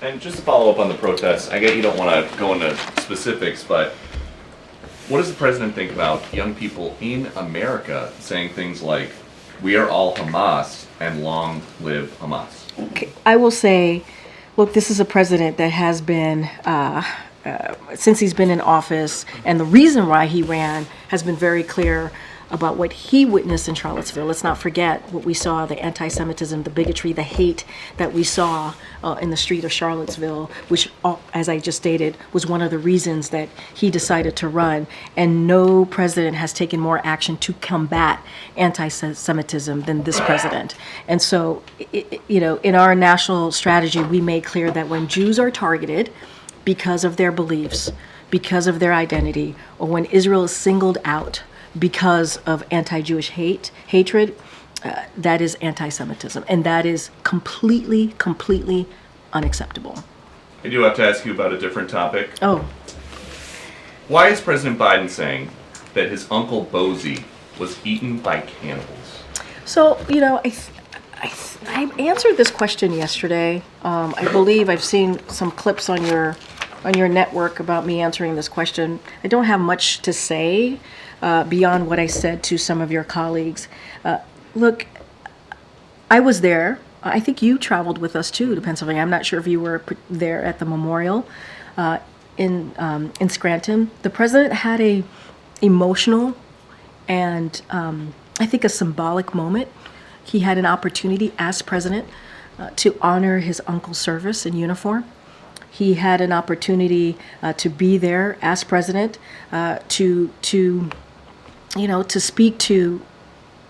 And just to follow up on the protests, I get you don't want to go into specifics, but what does the president think about young people in America saying things like, "We are all Hamas and long live Hamas"? Okay. I will say, look, this is a president that has been, since he's been in office, and the reason why he ran has been very clear about what he witnessed in Charlottesville. Let's not forget what we saw, the anti-Semitism, the bigotry, the hate that we saw in the street of Charlottesville, which, as I just stated, was one of the reasons that he decided to run. And no president has taken more action to combat anti-Semitism than this president. And so, in our national strategy, we made clear that when Jews are targeted because of their beliefs, because of their identity, or when Israel is singled out because of anti-Jewish hatred, that is anti-Semitism, and that is completely unacceptable. I do have to ask you about a different topic. Oh. Why is President Biden saying that his uncle Bozie was eaten by cannibals? So, I answered this question yesterday. I believe I've seen some clips on your network about me answering this question. I don't have much to say beyond what I said to some of your colleagues. Look, I was there. I think you traveled with us too to Pennsylvania. I'm not sure if you were there at the memorial in Scranton. The president had a emotional and I think a symbolic moment. He had an opportunity as president to honor his uncle's service in uniform. He had an opportunity to be there as president, to speak to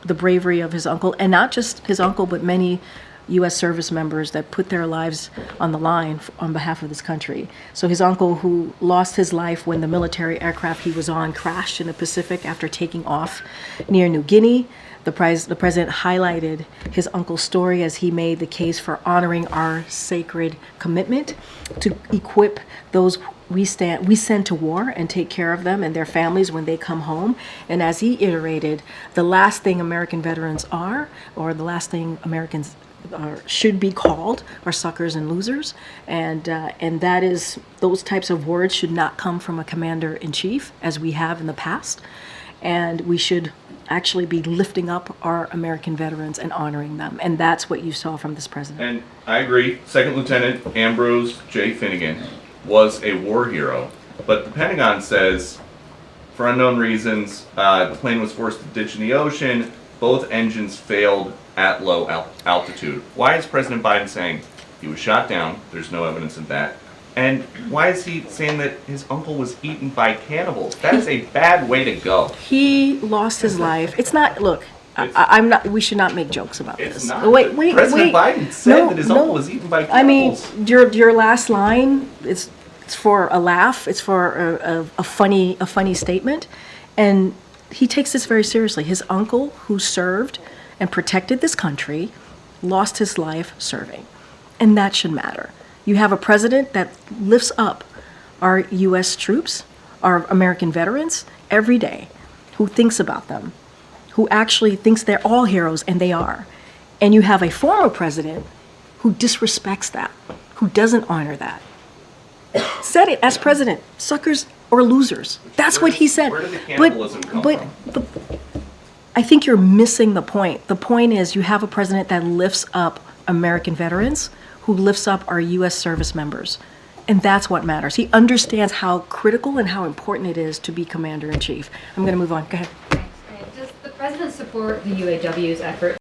the bravery of his uncle, and not just his uncle, but many U.S. service members that put their lives on the line on behalf of this country. So his uncle, who lost his life when the military aircraft he was on crashed in the Pacific after taking off near New Guinea, the president highlighted his uncle's story as he made the case for honoring our sacred commitment to equip those we send to war and take care of them and their families when they come home. And as he iterated, the last thing American veterans are, or the last thing Americans should be called, are suckers and losers. And that is, those types of words should not come from a commander-in-chief, as we have in the past. And we should actually be lifting up our American veterans and honoring them. And that's what you saw from this president. And I agree. Second Lieutenant Ambrose J. Finnegan was a war hero. But the Pentagon says, for unknown reasons, the plane was forced to ditch in the ocean. Both engines failed at low altitude. Why is President Biden saying he was shot down? There's no evidence of that. And why is he saying that his uncle was eaten by cannibals? That is a bad way to go. He lost his life. It's not, look, I'm not, we should not make jokes about It's this. not. Wait. President Biden said that his uncle was eaten by cannibals. I mean, your last line, it's for a laugh. It's for a funny statement. And he takes this very seriously. His uncle, who served and protected this country, lost his life serving. And that should matter. You have a president that lifts up our U.S. troops, our American veterans, every day, who thinks about them, who actually thinks they're all heroes, and they are. And you have a former president who disrespects that, who doesn't honor that. Said it as president, suckers or losers. That's what he said. Where did the cannibalism come from? I think you're missing the point. The point is you have a president that lifts up American veterans, who lifts up our U.S. service members. And that's what matters. He understands how critical and how important it is to be commander-in-chief. I'm going to move on. Go ahead. Thanks. Does the president support the UAW's effort